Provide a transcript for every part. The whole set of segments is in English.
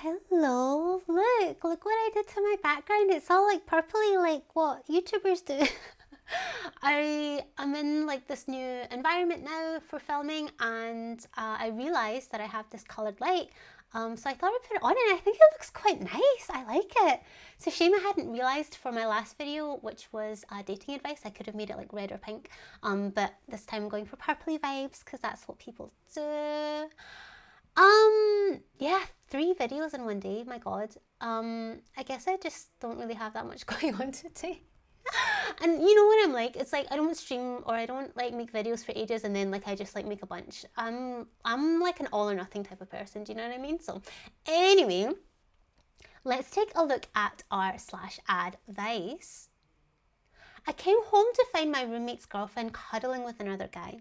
Hello, look what I did to my background. It's all like purpley, like what YouTubers do. I am in like this new environment now for filming, and I realised that I have this coloured light. So I thought I'd put it on, and I think it looks quite nice. I like it. It's a shame I hadn't realised for my last video, which was dating advice. I could have made it like red or pink, but this time I'm going for purpley vibes because that's what people do. Yeah, 3 videos in one day, my god. I guess I just don't really have that much going on today. And you know what I'm like? It's like I don't stream or I don't like make videos for ages and then like I just like make a bunch. I'm like an all or nothing type of person, do you know what I mean? So anyway, let's take a look at our slash advice. I came home to find my roommate's girlfriend cuddling with another guy.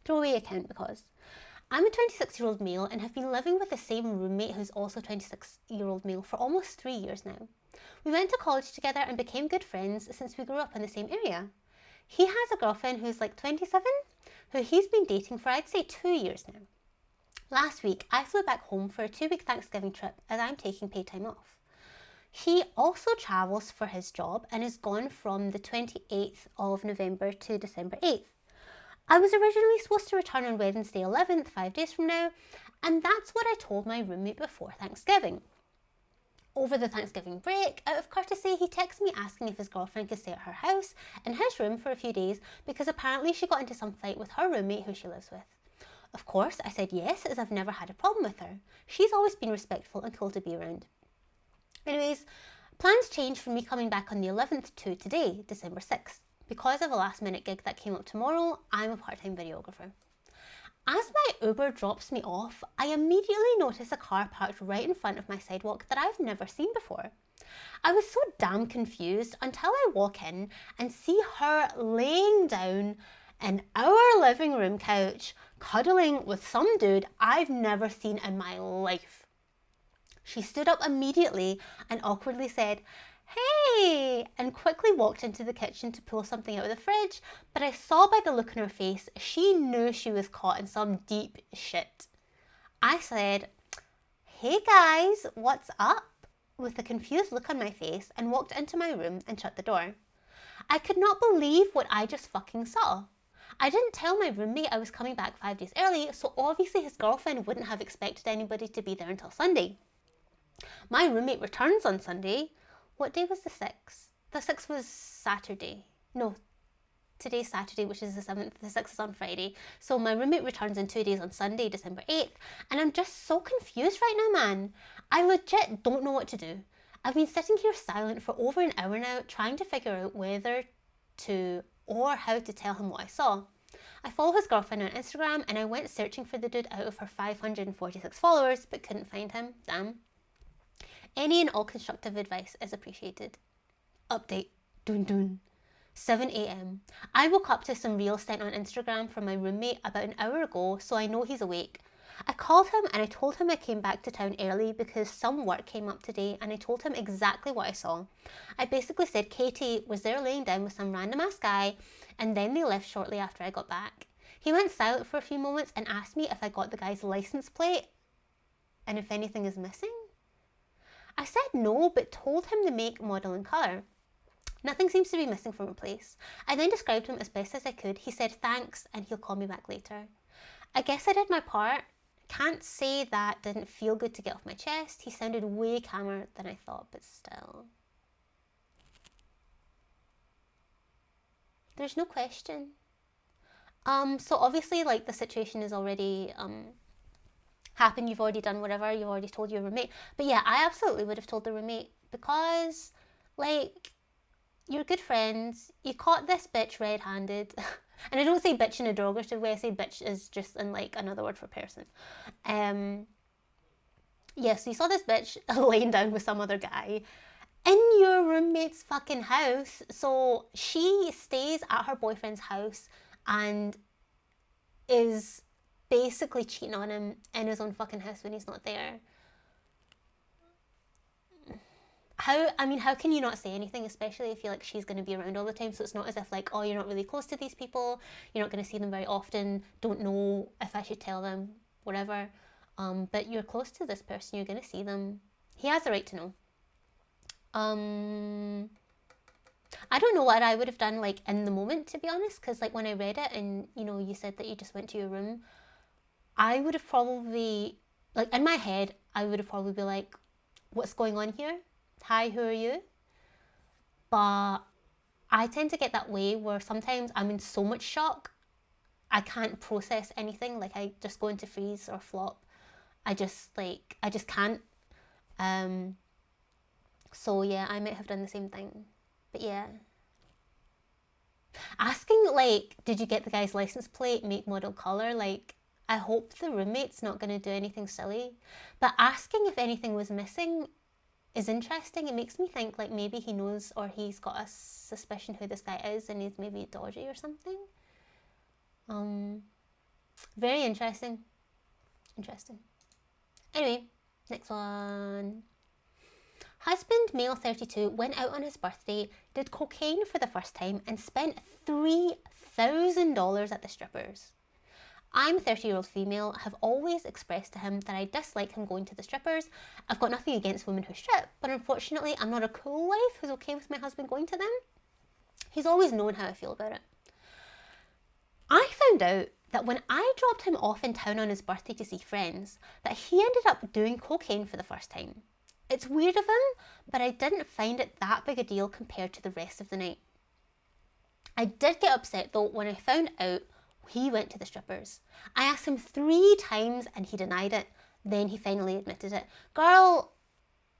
Throwaway account because I'm a 26-year-old male and have been living with the same roommate who's also a 26-year-old male for almost 3 years now. We went to college together and became good friends since we grew up in the same area. He has a girlfriend who's like 27, who he's been dating for I'd say 2 years now. Last week, I flew back home for a 2-week Thanksgiving trip as I'm taking paid time off. He also travels for his job and is gone from the 28th of November to December 8th. I was originally supposed to return on Wednesday 11th, 5 days from now, and that's what I told my roommate before Thanksgiving. Over the Thanksgiving break, out of courtesy, he texted me asking if his girlfriend could stay at her house in his room for a few days because apparently she got into some fight with her roommate who she lives with. Of course, I said yes, as I've never had a problem with her. She's always been respectful and cool to be around. Anyways, plans changed from me coming back on the 11th to today, December 6th. Because of a last minute gig that came up tomorrow, I'm a part-time videographer. As my Uber drops me off, I immediately notice a car parked right in front of my sidewalk that I've never seen before. I was so damn confused until I walk in and see her laying down in our living room couch, cuddling with some dude I've never seen in my life. She stood up immediately and awkwardly said, "Hey!" and quickly walked into the kitchen to pull something out of the fridge, but I saw by the look on her face she knew she was caught in some deep shit. I said, "Hey guys, what's up?" with a confused look on my face and walked into my room and shut the door. I could not believe what I just fucking saw. I didn't tell my roommate I was coming back 5 days early, so obviously his girlfriend wouldn't have expected anybody to be there until Sunday. My roommate returns on Sunday. What day was the 6th? The 6th was Saturday. No, today's Saturday, which is the 7th. The 6th is on Friday. So my roommate returns in 2 days on Sunday, December 8th. And I'm just so confused right now, man. I legit don't know what to do. I've been sitting here silent for over an hour now, trying to figure out whether to or how to tell him what I saw. I follow his girlfriend on Instagram and I went searching for the dude out of her 546 followers, but couldn't find him. Damn. Any and all constructive advice is appreciated. Update. Dun dun. 7 a.m. I woke up to some reels sent on Instagram from my roommate about an hour ago, so I know he's awake. I called him and I told him I came back to town early because some work came up today, and I told him exactly what I saw. I basically said Katie was there laying down with some random ass guy, and then they left shortly after I got back. He went silent for a few moments and asked me if I got the guy's license plate and if anything is missing. I said no, but told him the make, model and colour. Nothing seems to be missing from a place. I then described him as best as I could. He said thanks and he'll call me back later. I guess I did my part. Can't say that didn't feel good to get off my chest. He sounded way calmer than I thought, but still. There's no question. So obviously like the situation is already happened, you've already done whatever, you've already told your roommate. But yeah, I absolutely would have told the roommate because, like, you're good friends. You caught this bitch red-handed. And I don't say bitch in a derogative way, I say bitch is just in, like, another word for person. Yeah, so you saw this bitch laying down with some other guy in your roommate's fucking house. So she stays at her boyfriend's house and is basically cheating on him in his own fucking house when he's not there. How can you not say anything, especially if like she's going to be around all the time? So it's not as if like, oh, you're not really close to these people, you're not going to see them very often, don't know if I should tell them, whatever. But you're close to this person, you're going to see them. He has the right to know. I don't know what I would have done like in the moment, to be honest, because like when I read it and you said that you just went to your room, I would have probably, like in my head, I would have probably been like, what's going on here? Hi, who are you? But I tend to get that way where sometimes I'm in so much shock, I can't process anything. Like I just go into freeze or flop. I just can't. So yeah, I might have done the same thing. But yeah. Asking like, did you get the guy's license plate, make, model, colour? Like, I hope the roommate's not going to do anything silly. But asking if anything was missing is interesting. It makes me think like maybe he knows or he's got a suspicion who this guy is and he's maybe dodgy or something. Very interesting. Interesting. Anyway, next one. Husband, male 32, went out on his birthday, did cocaine for the first time, and spent $3,000 at the strippers. I'm a 30-year-old female, have always expressed to him that I dislike him going to the strippers. I've got nothing against women who strip, but unfortunately I'm not a cool wife who's okay with my husband going to them. He's always known how I feel about it. I found out that when I dropped him off in town on his birthday to see friends, that he ended up doing cocaine for the first time. It's weird of him, but I didn't find it that big a deal compared to the rest of the night. I did get upset though when I found out he went to the strippers. I asked him 3 times and he denied it. Then he finally admitted it. Girl,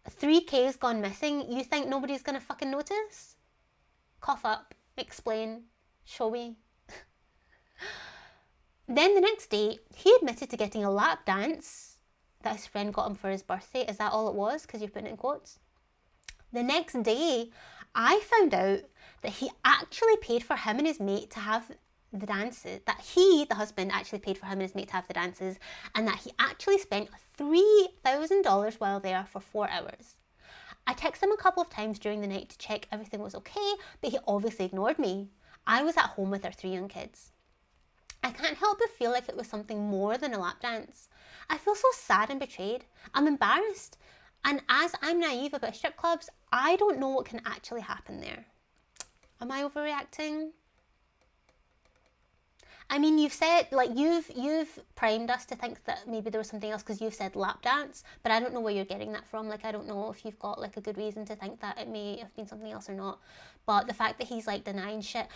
3K's gone missing. You think nobody's gonna fucking notice? Cough up, explain, show me. Then the next day, he admitted to getting a lap dance that his friend got him for his birthday. Is that all it was? Because you're putting it in quotes. The next day, I found out that he actually paid for him and his mate to have the dances, that he, the husband, actually paid for him and his mate to have the dances, and that he actually spent $3,000 while there for 4 hours. I texted him a couple of times during the night to check everything was okay, but he obviously ignored me. I was at home with our 3 young kids. I can't help but feel like it was something more than a lap dance. I feel so sad and betrayed. I'm embarrassed. And as I'm naive about strip clubs, I don't know what can actually happen there. Am I overreacting? I mean, you've said, like, you've primed us to think that maybe there was something else because you've said lap dance, but I don't know where you're getting that from. Like, I don't know if you've got, like, a good reason to think that it may have been something else or not. But the fact that he's, like, denying shit.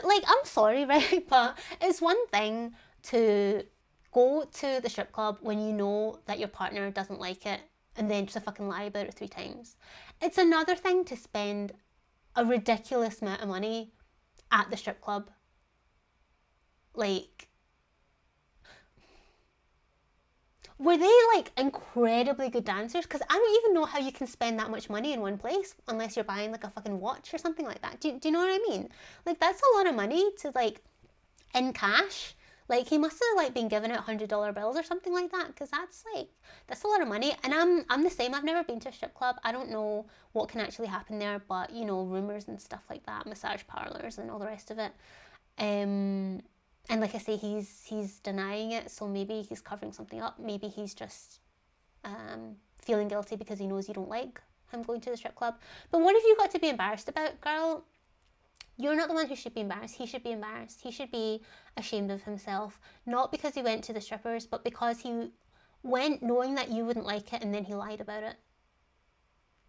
Like, I'm sorry, right? But it's one thing to go to the strip club when you know that your partner doesn't like it and then just fucking lie about it 3 times. It's another thing to spend a ridiculous amount of money at the strip club. Like, were they like incredibly good dancers? Because I don't even know how you can spend that much money in one place unless you're buying like a fucking watch or something like that. Do you know what I mean? Like, that's a lot of money to like in cash. Like, he must have like been giving out $100 bills or something like that, because that's a lot of money. And I'm the same. I've never been to a strip club. I don't know what can actually happen there, but rumors and stuff like that, massage parlors and all the rest of it. And like I say, he's denying it, so maybe he's covering something up. Maybe he's just feeling guilty because he knows you don't like him going to the strip club. But what have you got to be embarrassed about, girl? You're not the one who should be embarrassed. He should be embarrassed. He should be ashamed of himself. Not because he went to the strippers, but because he went knowing that you wouldn't like it and then he lied about it.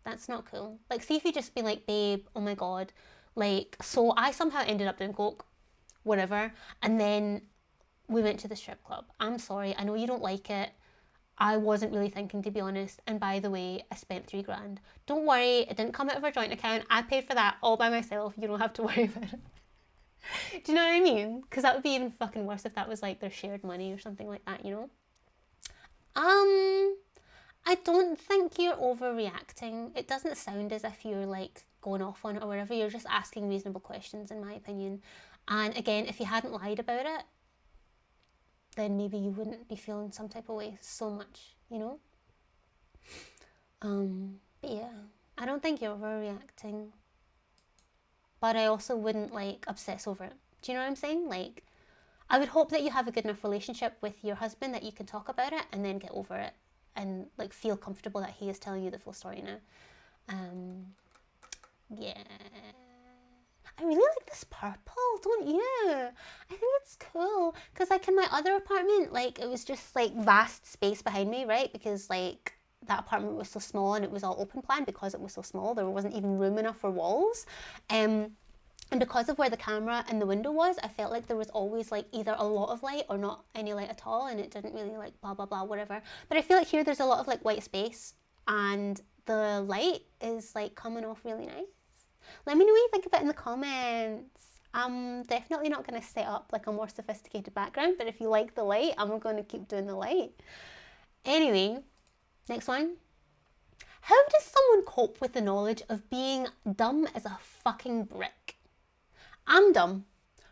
That's not cool. Like, see if you just been like, babe, oh my God. Like, so I somehow ended up doing coke, whatever, and then we went to the strip club. I'm sorry, I know you don't like it. I wasn't really thinking, to be honest, and by the way, I spent $3,000. Don't worry, it didn't come out of our joint account. I paid for that all by myself. You don't have to worry about it. Do you know what I mean? Because that would be even fucking worse if that was like their shared money or something like that, I don't think you're overreacting. It doesn't sound as if you're like going off on it or whatever. You're just asking reasonable questions, in my opinion. And again, if you hadn't lied about it, then maybe you wouldn't be feeling some type of way so much, But yeah, I don't think you're overreacting. But I also wouldn't like obsess over it. Do you know what I'm saying? Like, I would hope that you have a good enough relationship with your husband that you can talk about it and then get over it and like feel comfortable that he is telling you the full story now. Yeah. I really like this purple, don't you? I think it's cool because like in my other apartment, like it was just like vast space behind me, right? Because like that apartment was so small and it was all open plan because it was so small. There wasn't even room enough for walls. And because of where the camera and the window was, I felt like there was always like either a lot of light or not any light at all, and it didn't really like blah blah blah whatever. But I feel like here there's a lot of like white space and the light is like coming off really nice. Let me know what you think about it in the comments. I'm definitely not going to set up like a more sophisticated background, but if you like the light, I'm going to keep doing the light. Anyway, next one. How does someone cope with the knowledge of being dumb as a fucking brick? I'm dumb.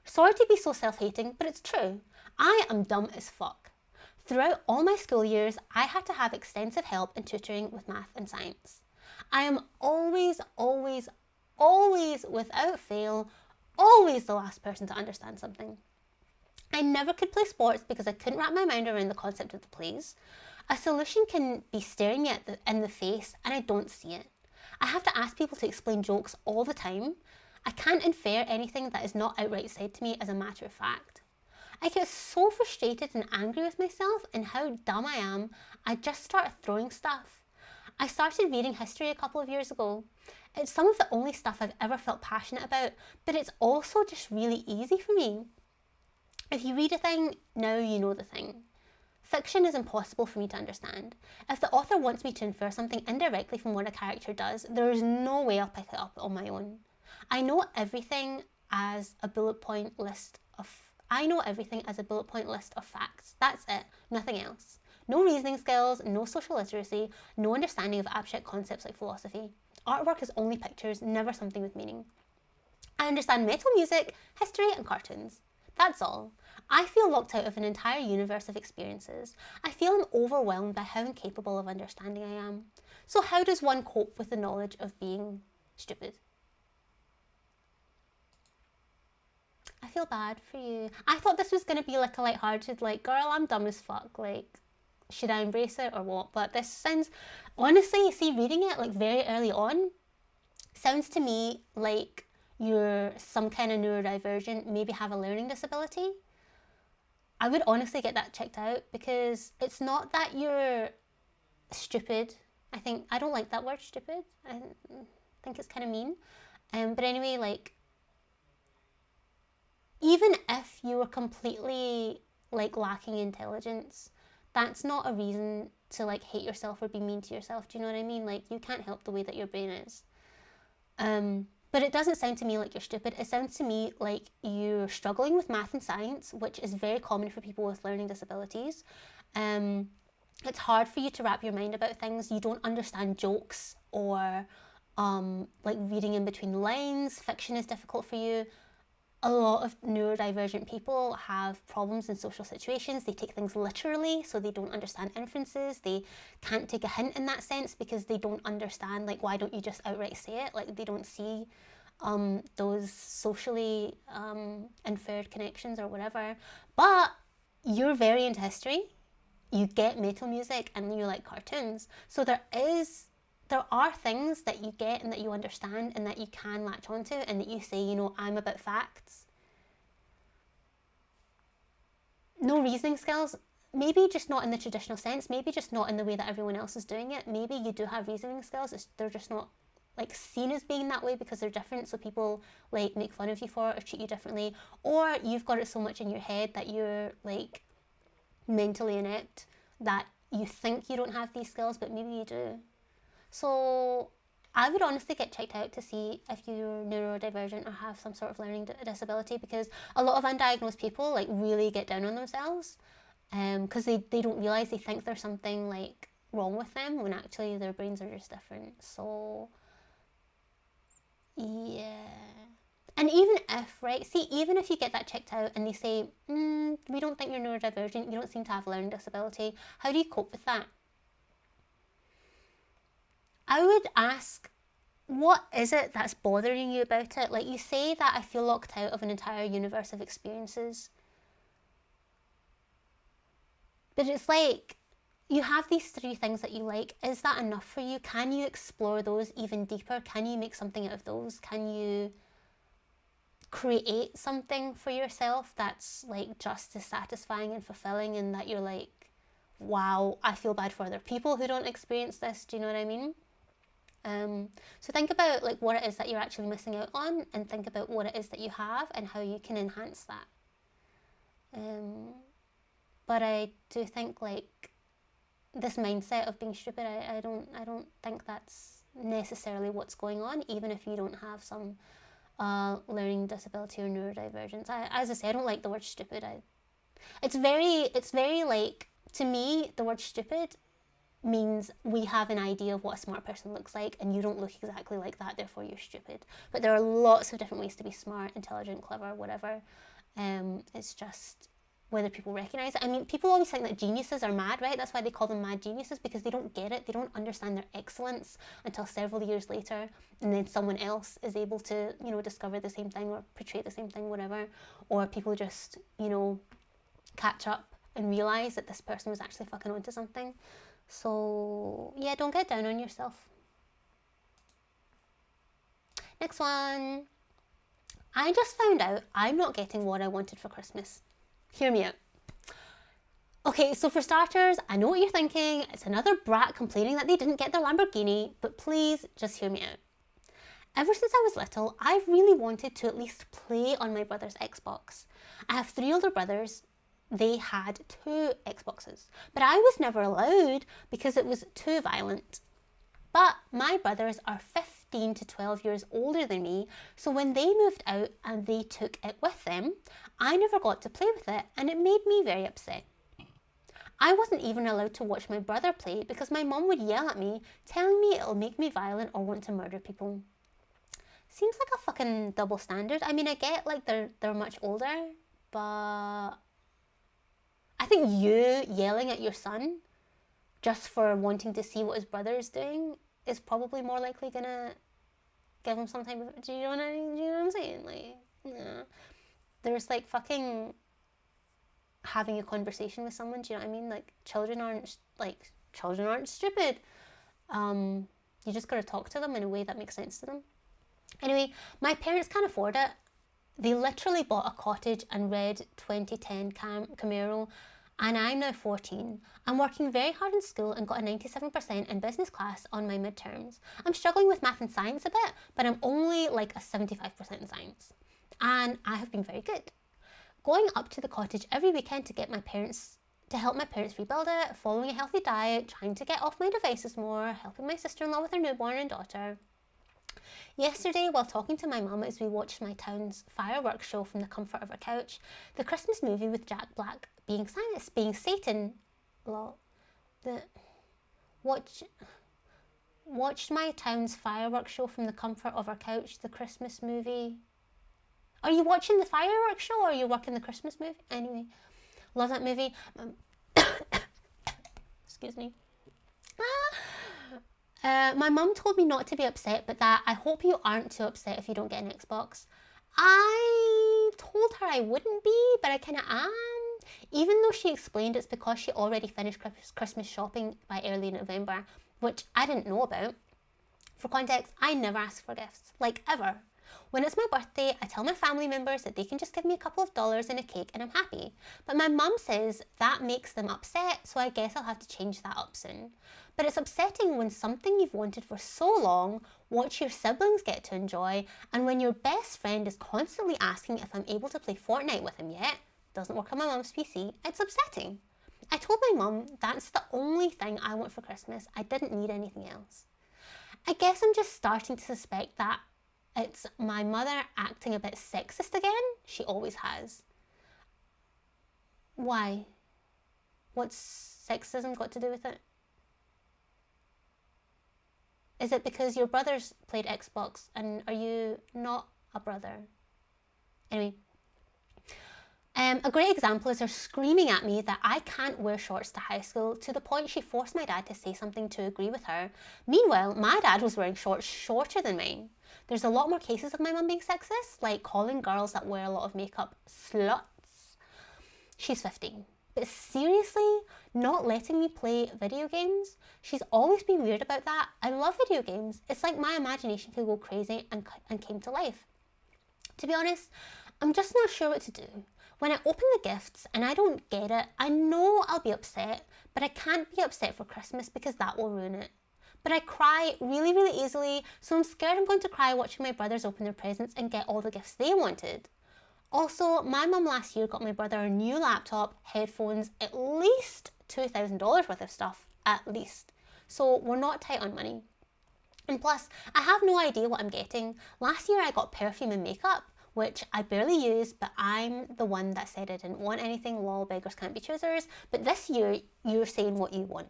Sorry to be so self-hating, but it's true. I am dumb as fuck. Throughout all my school years, I had to have extensive help and tutoring with math and science. I am always, without fail, always the last person to understand something. I never could play sports because I couldn't wrap my mind around the concept of the plays. A solution can be staring me in the face and I don't see it. I have to ask people to explain jokes all the time. I can't infer anything that is not outright said to me as a matter of fact. I get so frustrated and angry with myself and how dumb I am, I just start throwing stuff. I started reading history a couple of years ago. It's some of the only stuff I've ever felt passionate about, but it's also just really easy for me. If you read a thing, now you know the thing. Fiction is impossible for me to understand. If the author wants me to infer something indirectly from what a character does, there is no way I'll pick it up on my own. I know everything as a bullet point list of facts. That's it, nothing else. No reasoning skills, no social literacy, no understanding of abstract concepts like philosophy. Artwork is only pictures, never something with meaning. I understand metal music, history and cartoons. That's all. I feel locked out of an entire universe of experiences. I feel I'm overwhelmed by how incapable of understanding I am. So how does one cope with the knowledge of being stupid? I feel bad for you. I thought this was going to be like a lighthearted, like, girl, I'm dumb as fuck. Like, should I embrace it or what? But this sounds, honestly, you see, reading it like very early on, sounds to me like you're some kind of neurodivergent, maybe have a learning disability. I would honestly get that checked out because it's not that you're stupid. I don't like that word, stupid. I think it's kind of mean. But anyway, like, even if you were completely like lacking intelligence, that's not a reason to like hate yourself or be mean to yourself. Do you know what I mean? Like, you can't help the way that your brain is. But it doesn't sound to me like you're stupid. It sounds to me like you're struggling with math and science, which is very common for people with learning disabilities. It's hard for you to wrap your mind about things. You don't understand jokes or like reading in between the lines. Fiction is difficult for you. A lot of neurodivergent people have problems in social situations. They take things literally, so they don't understand inferences. They can't take a hint in that sense because they don't understand, like, why don't you just outright say it? Like, they don't see those socially inferred connections or whatever. But you're very into history. You get metal music and you like cartoons. So there are things that you get and that you understand and that you can latch onto and that you say, you know, I'm about facts. No reasoning skills, maybe just not in the traditional sense, maybe just not in the way that everyone else is doing it. Maybe you do have reasoning skills, they're just not like seen as being that way because they're different, so people like make fun of you for it or treat you differently. Or you've got it so much in your head that you're like mentally inept that you think you don't have these skills, but maybe you do. So I would honestly get checked out to see if you're neurodivergent or have some sort of learning disability, because a lot of undiagnosed people like really get down on themselves because they don't realise, they think there's something like wrong with them when actually their brains are just different. So yeah. And even if you get that checked out and they say, we don't think you're neurodivergent, you don't seem to have a learning disability, how do you cope with that? I would ask, what is it that's bothering you about it? Like, you say that I feel locked out of an entire universe of experiences. But it's like, you have these 3 things that you like. Is that enough for you? Can you explore those even deeper? Can you make something out of those? Can you create something for yourself that's like just as satisfying and fulfilling, and that you're like, wow, I feel bad for other people who don't experience this? Do you know what I mean? So think about like what it is that you're actually missing out on, and think about what it is that you have and how you can enhance that. But I do think like this mindset of being stupid, I don't think that's necessarily what's going on, even if you don't have some learning disability or neurodivergence. As I say, I don't like the word stupid. It's very like, to me, the word stupid means we have an idea of what a smart person looks like, and you don't look exactly like that, therefore you're stupid. But there are lots of different ways to be smart, intelligent, clever, whatever. It's just whether people recognize it. I mean, people always think that geniuses are mad, right? That's why they call them mad geniuses, because they don't get it. They don't understand their excellence until several years later, and then someone else is able to, discover the same thing or portray the same thing, whatever. Or people just, catch up and realize that this person was actually fucking onto something. So yeah, don't get down on yourself. Next one. I just found out I'm not getting what I wanted for Christmas. Hear me out. Okay, so for starters, I know what you're thinking. It's another brat complaining that they didn't get their Lamborghini, but please just hear me out. Ever since I was little, I've really wanted to at least play on my brother's Xbox. I have 3 older brothers. They had 2 Xboxes, but I was never allowed because it was too violent. But my brothers are 15 to 12 years older than me, so when they moved out and they took it with them, I never got to play with it, and it made me very upset. I wasn't even allowed to watch my brother play because my mum would yell at me, telling me it'll make me violent or want to murder people. Seems like a fucking double standard. I mean, I get like they're much older, but I think you yelling at your son just for wanting to see what his brother is doing is probably more likely gonna give him some type of, do you know what I'm saying? Like, yeah. There's like fucking having a conversation with someone, do you know what I mean? Like, children aren't stupid. You just gotta talk to them in a way that makes sense to them. Anyway, my parents can't afford it. They literally bought a cottage and red 2010 Camaro, and I'm now 14. I'm working very hard in school and got a 97% in business class on my midterms. I'm struggling with math and science a bit, but I'm only like a 75% in science. And I have been very good. Going up to the cottage every weekend to help my parents rebuild it, following a healthy diet, trying to get off my devices more, helping my sister-in-law with her newborn and daughter. Yesterday, while talking to my mum as we watched my town's fireworks show from the comfort of our couch, the Christmas movie with Jack Black being Satan, watched my town's fireworks show from the comfort of our couch, the Christmas movie. Are you watching the fireworks show or are you watching the Christmas movie? Anyway, love that movie. Excuse me. My mum told me not to be upset, but that I hope you aren't too upset if you don't get an Xbox. I told her I wouldn't be, but I kind of am. Even though she explained it's because she already finished Christmas shopping by early November, which I didn't know about. For context, I never ask for gifts, like ever. When it's my birthday, I tell my family members that they can just give me a couple of dollars and a cake and I'm happy. But my mum says that makes them upset, so I guess I'll have to change that up soon. But it's upsetting when something you've wanted for so long, watch your siblings get to enjoy, and when your best friend is constantly asking if I'm able to play Fortnite with him yet, doesn't work on my mum's PC, it's upsetting. I told my mum that's the only thing I want for Christmas. I didn't need anything else. I guess I'm just starting to suspect that it's my mother acting a bit sexist again. She always has. Why? What's sexism got to do with it? Is it because your brothers played Xbox and are you not a brother? Anyway. A great example is her screaming at me that I can't wear shorts to high school, to the point she forced my dad to say something to agree with her. Meanwhile, my dad was wearing shorts shorter than mine. There's a lot more cases of my mum being sexist, like calling girls that wear a lot of makeup sluts. She's 15. But seriously, not letting me play video games? She's always been weird about that. I love video games. It's like my imagination could go crazy and came to life. To be honest, I'm just not sure what to do. When I open the gifts and I don't get it, I know I'll be upset, but I can't be upset for Christmas because that will ruin it. But I cry really, really easily, so I'm scared I'm going to cry watching my brothers open their presents and get all the gifts they wanted. Also, my mum last year got my brother a new laptop, headphones, at least $2,000 worth of stuff, at least. So we're not tight on money. And plus, I have no idea what I'm getting. Last year I got perfume and makeup, which I barely use, but I'm the one that said I didn't want anything. Lol, beggars can't be choosers. But this year, you're saying what you want.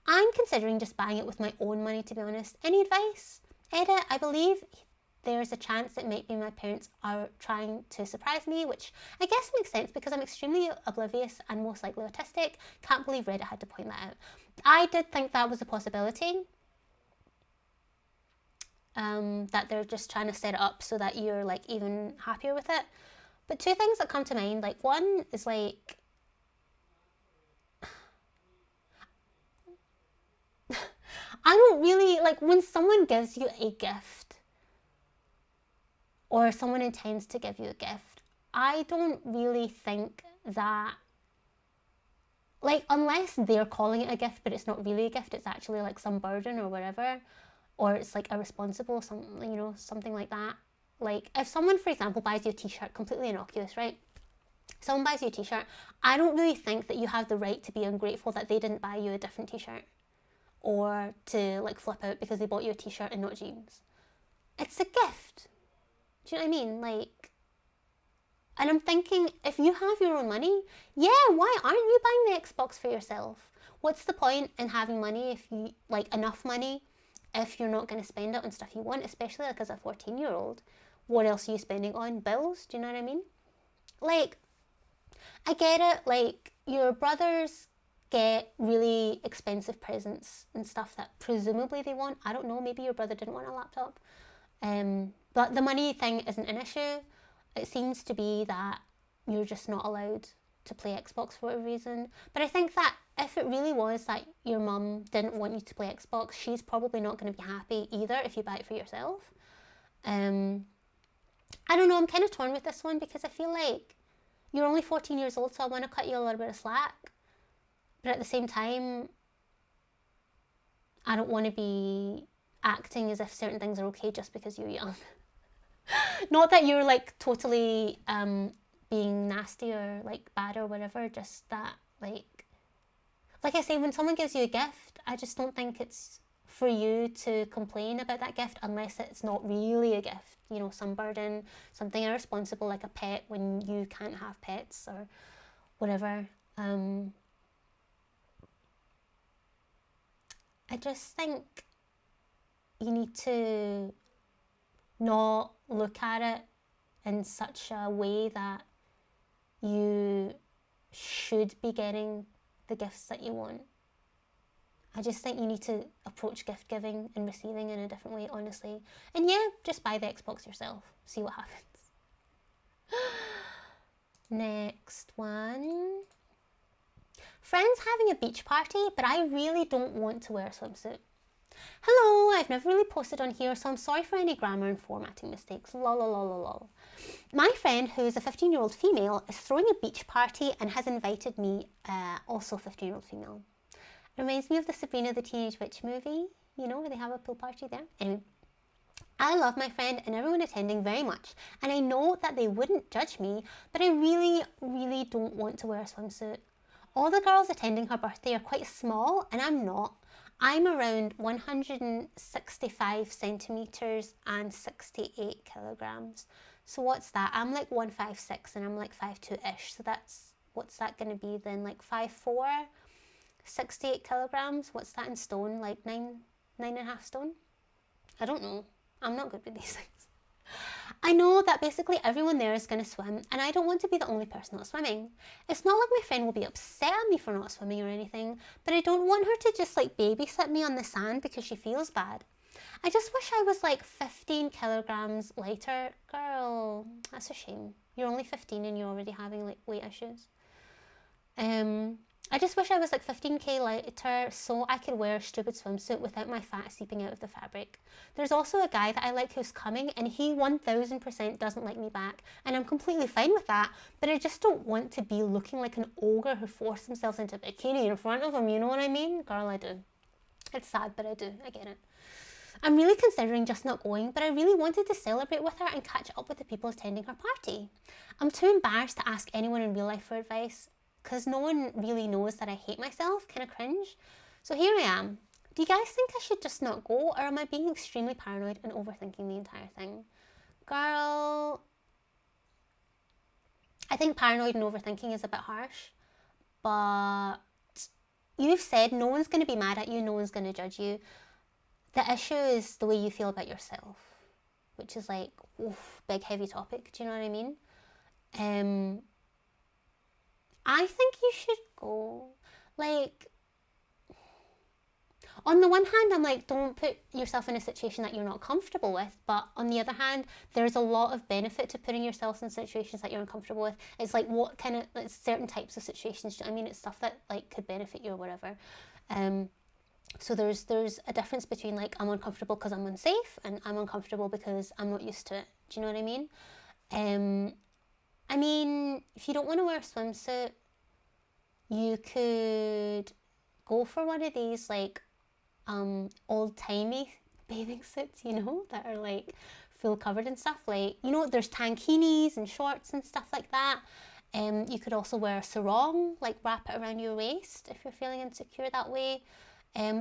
I'm considering just buying it with my own money, to be honest. Any advice? Edit, I believe there's a chance that maybe my parents are trying to surprise me, which I guess makes sense because I'm extremely oblivious and most likely autistic. Can't believe Reddit had to point that out. I did think that was a possibility. That they're just trying to set it up so that you're like even happier with it. But two things that come to mind, like one is like, I don't really, like when someone gives you a gift or someone intends to give you a gift, I don't really think that, like unless they're calling it a gift but it's not really a gift, it's actually like some burden or whatever, or it's like irresponsible, something like that. Like if someone, for example, buys you a t-shirt, completely innocuous, right? Someone buys you a t-shirt, I don't really think that you have the right to be ungrateful that they didn't buy you a different t-shirt, or to like flip out because they bought you a t-shirt and not jeans. It's a gift. Do you know what I mean? Like, and I'm thinking, if you have your own money, yeah, why aren't you buying the Xbox for yourself? What's the point in having money if you, like enough money, if you're not going to spend it on stuff you want, especially like as a 14-year-old? What else are you spending on? Bills? Do you know what I mean? Like, I get it, like, your brothers get really expensive presents and stuff that presumably they want. I don't know, maybe your brother didn't want a laptop. But the money thing isn't an issue. It seems to be that you're just not allowed to play Xbox for whatever reason. But I think that if it really was that your mum didn't want you to play Xbox, she's probably not going to be happy either if you buy it for yourself. I don't know, I'm kind of torn with this one because I feel like you're only 14 years old, so I want to cut you a little bit of slack. But at the same time, I don't want to be acting as if certain things are okay just because you're young. Not that you're like totally being nasty or like bad or whatever, just that like I say, when someone gives you a gift, I just don't think it's for you to complain about that gift unless it's not really a gift. You know, some burden, something irresponsible like a pet when you can't have pets or whatever. I just think you need to not look at it in such a way that you should be getting the gifts that you want. I just think you need to approach gift giving and receiving in a different way, honestly. And yeah, just buy the Xbox yourself. See what happens. Next one. Friends having a beach party, but I really don't want to wear a swimsuit. Hello, I've never really posted on here, so I'm sorry for any grammar and formatting mistakes. Lol, lol, lol, lol. My friend, who is a 15-year-old female, is throwing a beach party and has invited me, also 15-year-old female. It reminds me of the Sabrina the Teenage Witch movie, you know, where they have a pool party there. Anyway, I love my friend and everyone attending very much, and I know that they wouldn't judge me, but I really, really don't want to wear a swimsuit. All the girls attending her birthday are quite small, and I'm not. I'm around 165 centimetres and 68 kilograms. So what's that? I'm like 156 and I'm like 5'2"-ish. So that's, what's that going to be then? Like 5'4", 68 kilograms. What's that in stone? Like 9.5 stone? I don't know. I'm not good with these things. I know that basically everyone there is going to swim, and I don't want to be the only person not swimming. It's not like my friend will be upset at me for not swimming or anything, but I don't want her to just like babysit me on the sand because she feels bad. I just wish I was like 15 kilograms lighter. Girl, that's a shame. You're only 15 and you're already having like weight issues. I just wish I was like 15k lighter so I could wear a stupid swimsuit without my fat seeping out of the fabric. There's also a guy that I like who's coming and he 1000% doesn't like me back and I'm completely fine with that, but I just don't want to be looking like an ogre who forced themselves into a bikini in front of him, you know what I mean? Girl, I do. It's sad, but I do. I get it. I'm really considering just not going, but I really wanted to celebrate with her and catch up with the people attending her party. I'm too embarrassed to ask anyone in real life for advice because no one really knows that I hate myself, kind of cringe. So here I am. Do you guys think I should just not go, or am I being extremely paranoid and overthinking the entire thing? Girl, I think paranoid and overthinking is a bit harsh, but you've said no one's going to be mad at you, no one's going to judge you. The issue is the way you feel about yourself, which is like, oof, big heavy topic. Do you know what I mean? I think you should go. Like, on the one hand, I'm like, don't put yourself in a situation that you're not comfortable with. But on the other hand, there's a lot of benefit to putting yourself in situations that you're uncomfortable with. It's like what kind of like certain types of situations. I mean, it's stuff that like could benefit you or whatever. So there's a difference between like I'm uncomfortable because I'm unsafe and I'm uncomfortable because I'm not used to it. Do you know what I mean? I mean, if you don't want to wear a swimsuit, you could go for one of these like old-timey bathing suits, you know, that are like full covered and stuff. Like, you know, there's tankinis and shorts and stuff like that. You could also wear a sarong, like wrap it around your waist if you're feeling insecure that way.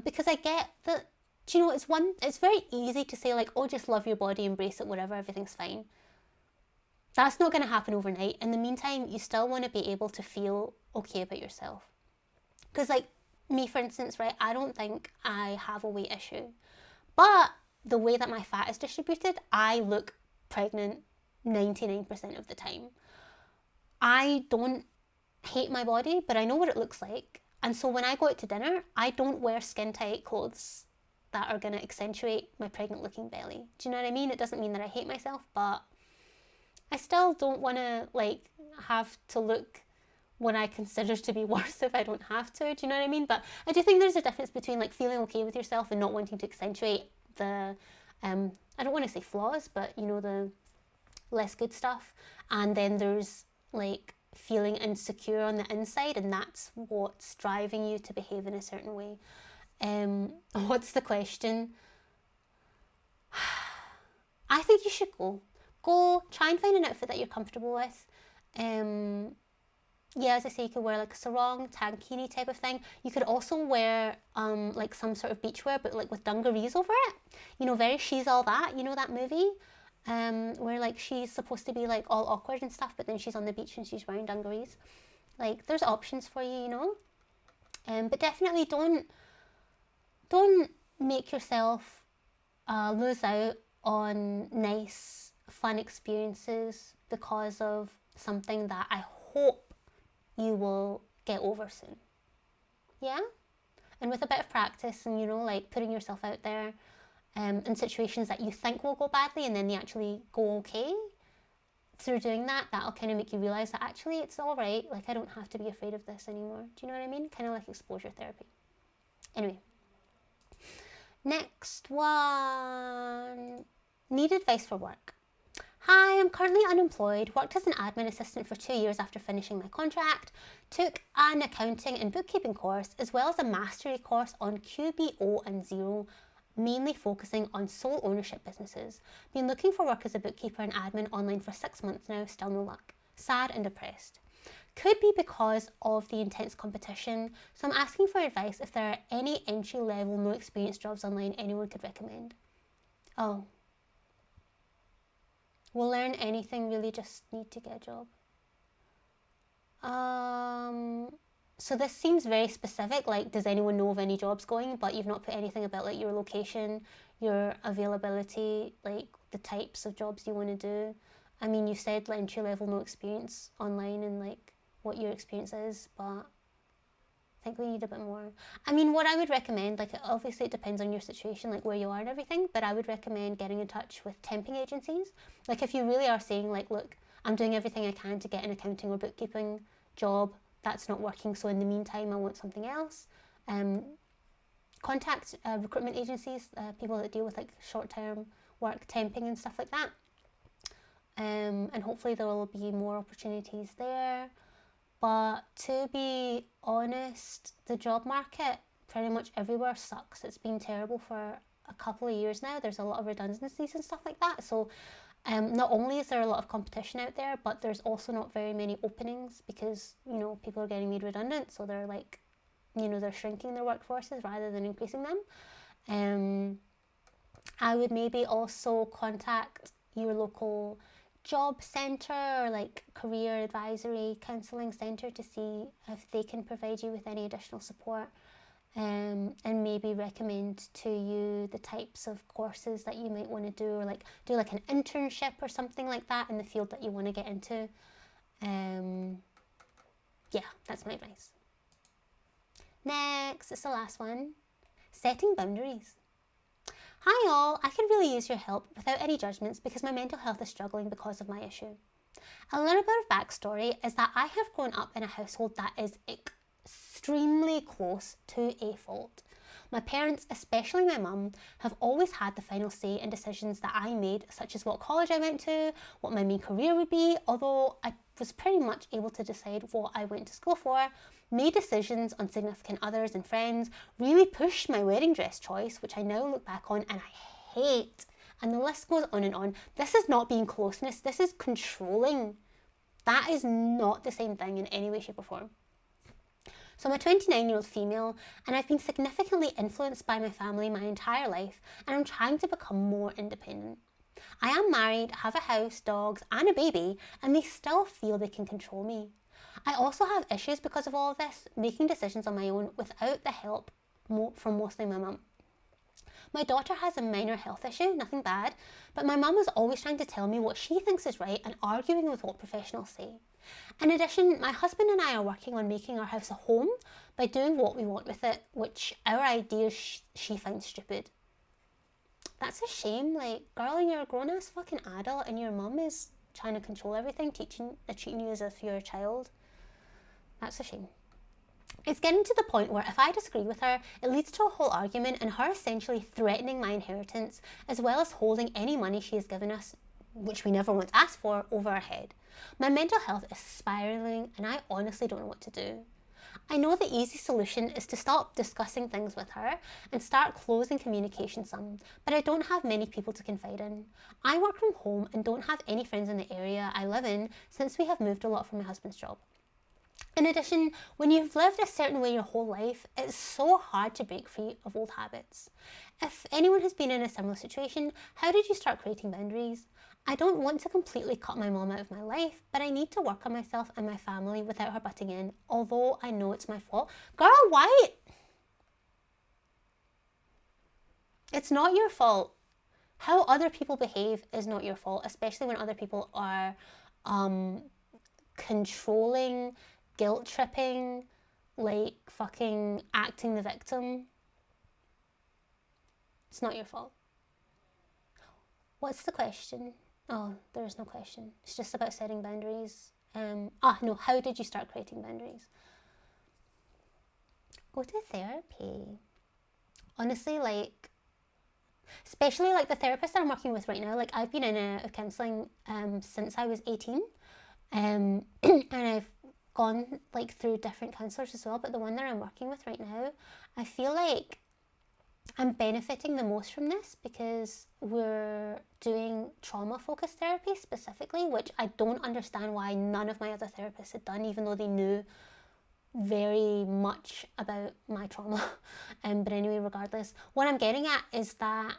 Because I get that, do you know, it's very easy to say like, oh, just love your body, embrace it, whatever, everything's fine. That's not going to happen overnight. In the meantime, you still want to be able to feel okay about yourself. Because like me, for instance, right, I don't think I have a weight issue. But the way that my fat is distributed, I look pregnant 99% of the time. I don't hate my body, but I know what it looks like. And so when I go out to dinner, I don't wear skin tight clothes that are going to accentuate my pregnant looking belly. Do you know what I mean? It doesn't mean that I hate myself, but I still don't want to like have to look what I consider to be worse if I don't have to. Do you know what I mean? But I do think there's a difference between like feeling okay with yourself and not wanting to accentuate the, I don't want to say flaws, but you know, the less good stuff. And then there's like feeling insecure on the inside, and that's what's driving you to behave in a certain way. What's the question? I think you should go try and find an outfit that you're comfortable with. Yeah, as I say, you could wear like a sarong, tankini type of thing. You could also wear like some sort of beachwear, but like with dungarees over it. You know, very She's All That, you know that movie? Where like she's supposed to be like all awkward and stuff, but then she's on the beach and she's wearing dungarees. Like there's options for you, you know. But definitely don't make yourself lose out on nice, fun experiences because of something that I hope you will get over soon. Yeah? And with a bit of practice and, you know, like putting yourself out there in situations that you think will go badly and then they actually go okay, through doing that, that'll kind of make you realise that actually it's all right. Like, I don't have to be afraid of this anymore. Do you know what I mean? Kind of like exposure therapy. Anyway. Next one. Need advice for work. Hi, I'm currently unemployed, worked as an admin assistant for 2 years after finishing my contract, took an accounting and bookkeeping course, as well as a mastery course on QBO and Xero, mainly focusing on sole ownership businesses. Been looking for work as a bookkeeper and admin online for 6 months now, still no luck. Sad and depressed. Could be because of the intense competition, so I'm asking for advice if there are any entry-level, no experience jobs online anyone could recommend. Oh. We'll learn anything, really just need to get a job. So this seems very specific, like does anyone know of any jobs going, but you've not put anything about like your location, your availability, like the types of jobs you want to do. I mean, you said like entry level, no experience online and like what your experience is, but I think we need a bit more. I mean, what I would recommend, like obviously it depends on your situation, like where you are and everything, but I would recommend getting in touch with temping agencies. Like if you really are saying like, look, I'm doing everything I can to get an accounting or bookkeeping job that's not working, so in the meantime I want something else. Contact recruitment agencies, people that deal with like short-term work, temping and stuff like that. And hopefully there will be more opportunities there. But to be honest, the job market pretty much everywhere sucks. It's been terrible for a couple of years now. There's a lot of redundancies and stuff like that. So not only is there a lot of competition out there, but there's also not very many openings because, you know, people are getting made redundant. So they're like, you know, they're shrinking their workforces rather than increasing them. I would maybe also contact your local job centre or like career advisory counselling centre to see if they can provide you with any additional support, and maybe recommend to you the types of courses that you might want to do, or like do like an internship or something like that in the field that you want to get into. Yeah, that's my advice. Next, it's the last one. Setting boundaries. Hi all, I could really use your help without any judgments because my mental health is struggling because of my issue. A little bit of backstory is that I have grown up in a household that is extremely close to a fault. My parents, especially my mum, have always had the final say in decisions that I made, such as what college I went to, what my main career would be, although I was pretty much able to decide what I went to school for, made decisions on significant others and friends, really pushed my wedding dress choice, which I now look back on and I hate. And the list goes on and on. This is not being closeness, this is controlling. That is not the same thing in any way, shape or form. So I'm a 29-year-old female and I've been significantly influenced by my family my entire life, and I'm trying to become more independent. I am married, have a house, dogs and a baby, and they still feel they can control me. I also have issues because of all of this, making decisions on my own without the help from mostly my mum. My daughter has a minor health issue, nothing bad, but my mum is always trying to tell me what she thinks is right and arguing with what professionals say. In addition, my husband and I are working on making our house a home by doing what we want with it, which our ideas she finds stupid. That's a shame. Like, girl, you're a grown-ass fucking adult and your mum is trying to control everything, treating you as if you're a child. That's a shame. It's getting to the point where if I disagree with her, it leads to a whole argument and her essentially threatening my inheritance, as well as holding any money she has given us, which we never once asked for, over our head. My mental health is spiralling and I honestly don't know what to do. I know the easy solution is to stop discussing things with her and start closing communication some, but I don't have many people to confide in. I work from home and don't have any friends in the area I live in since we have moved a lot from my husband's job. In addition, when you've lived a certain way your whole life, it's so hard to break free of old habits. If anyone has been in a similar situation, how did you start creating boundaries? I don't want to completely cut my mom out of my life, but I need to work on myself and my family without her butting in, although I know it's my fault. Girl, why? It's not your fault. How other people behave is not your fault, especially when other people are controlling, guilt tripping, like fucking acting the victim. It's not your fault. What's the question? Oh, there is no question. It's just about setting boundaries. No, how did you start creating boundaries? Go to therapy. Honestly, like, especially like the therapist that I'm working with right now, like I've been in a counselling since I was 18. And I've gone like through different counsellors as well, but the one that I'm working with right now, I feel like I'm benefiting the most from this because we're doing trauma focused therapy specifically, which I don't understand why none of my other therapists had done, even though they knew very much about my trauma. But anyway, regardless, what I'm getting at is that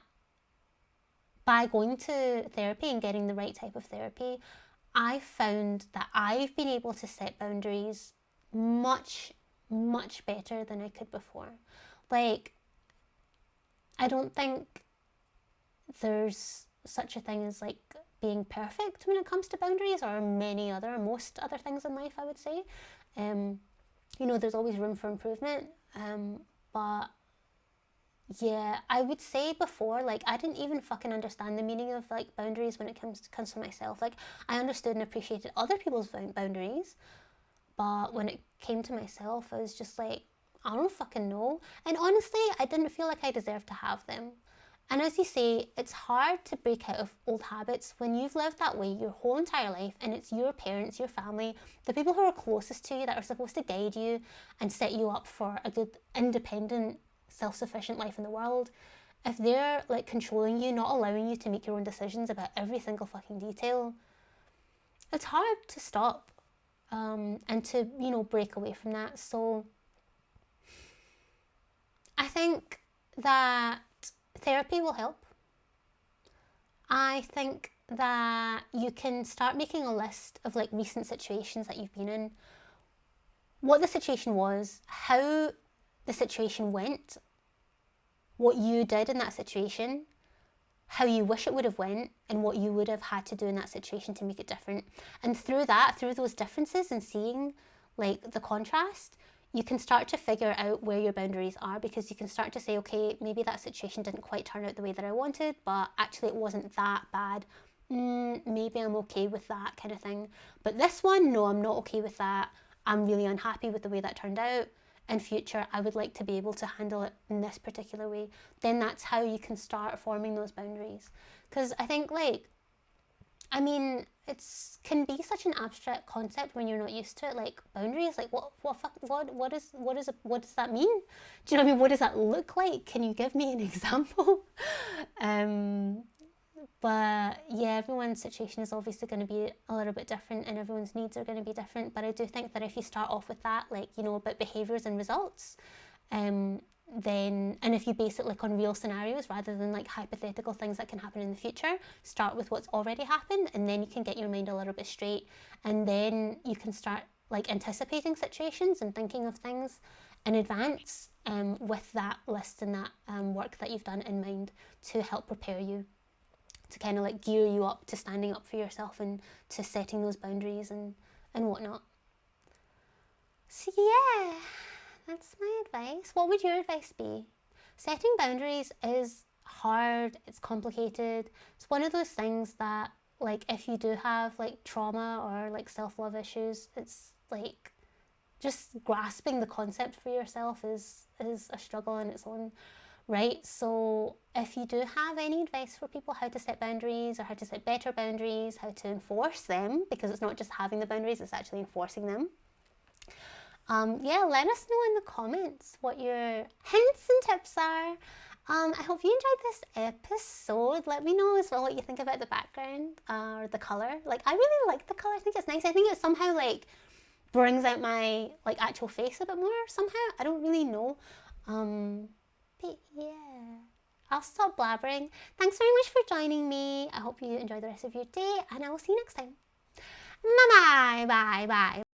by going to therapy and getting the right type of therapy, I found that I've been able to set boundaries much, much better than I could before. Like, I don't think there's such a thing as like being perfect when it comes to boundaries, or most other things in life, I would say. There's always room for improvement. But yeah, I would say before, like, I didn't even fucking understand the meaning of like boundaries when it comes to myself. Like, I understood and appreciated other people's boundaries, But when it came to myself, I was just like, I don't fucking know. And honestly, I didn't feel like I deserved to have them. And as you say, it's hard to break out of old habits when you've lived that way your whole entire life, and it's your parents, your family, the people who are closest to you that are supposed to guide you and set you up for a good, independent, self-sufficient life in the world. If they're like controlling you, not allowing you to make your own decisions about every single fucking detail, it's hard to stop and to, break away from that. So I think that therapy will help. I think that you can start making a list of like recent situations that you've been in, what the situation was, how the situation went, what you did in that situation, how you wish it would have went, and what you would have had to do in that situation to make it different. And through those differences and seeing like the contrast, you can start to figure out where your boundaries are, because you can start to say, okay, maybe that situation didn't quite turn out the way that I wanted, but actually it wasn't that bad. Maybe I'm okay with that kind of thing. But this one, no, I'm not okay with that. I'm really unhappy with the way that turned out. In future, I would like to be able to handle it in this particular way. Then that's how you can start forming those boundaries. Because I think it's can be such an abstract concept when you're not used to it. Like boundaries, like what does that mean? Do you know what I mean? What does that look like? Can you give me an example? But yeah, everyone's situation is obviously going to be a little bit different, and everyone's needs are going to be different. But I do think that if you start off with that, about behaviours and results, then, and if you base it like on real scenarios rather than like hypothetical things that can happen in the future, start with what's already happened, and then you can get your mind a little bit straight, and then you can start like anticipating situations and thinking of things in advance, with that list and that work that you've done in mind to help prepare you, to kind of like gear you up to standing up for yourself and to setting those boundaries and whatnot. So yeah, that's my advice. What would your advice be? Setting boundaries is hard, it's complicated. It's one of those things that like if you do have like trauma or like self-love issues, it's like just grasping the concept for yourself is a struggle in its own right? So if you do have any advice for people how to set boundaries or how to set better boundaries, how to enforce them, because it's not just having the boundaries, it's actually enforcing them. Let us know in the comments what your hints and tips are. I hope you enjoyed this episode. Let me know as well what you think about the background or the colour. Like, I really like the colour. I think it's nice. I think it somehow like brings out my like actual face a bit more somehow. I don't really know. But yeah, I'll stop blabbering. Thanks very much for joining me. I hope you enjoy the rest of your day, and I will see you next time. Bye bye, bye bye.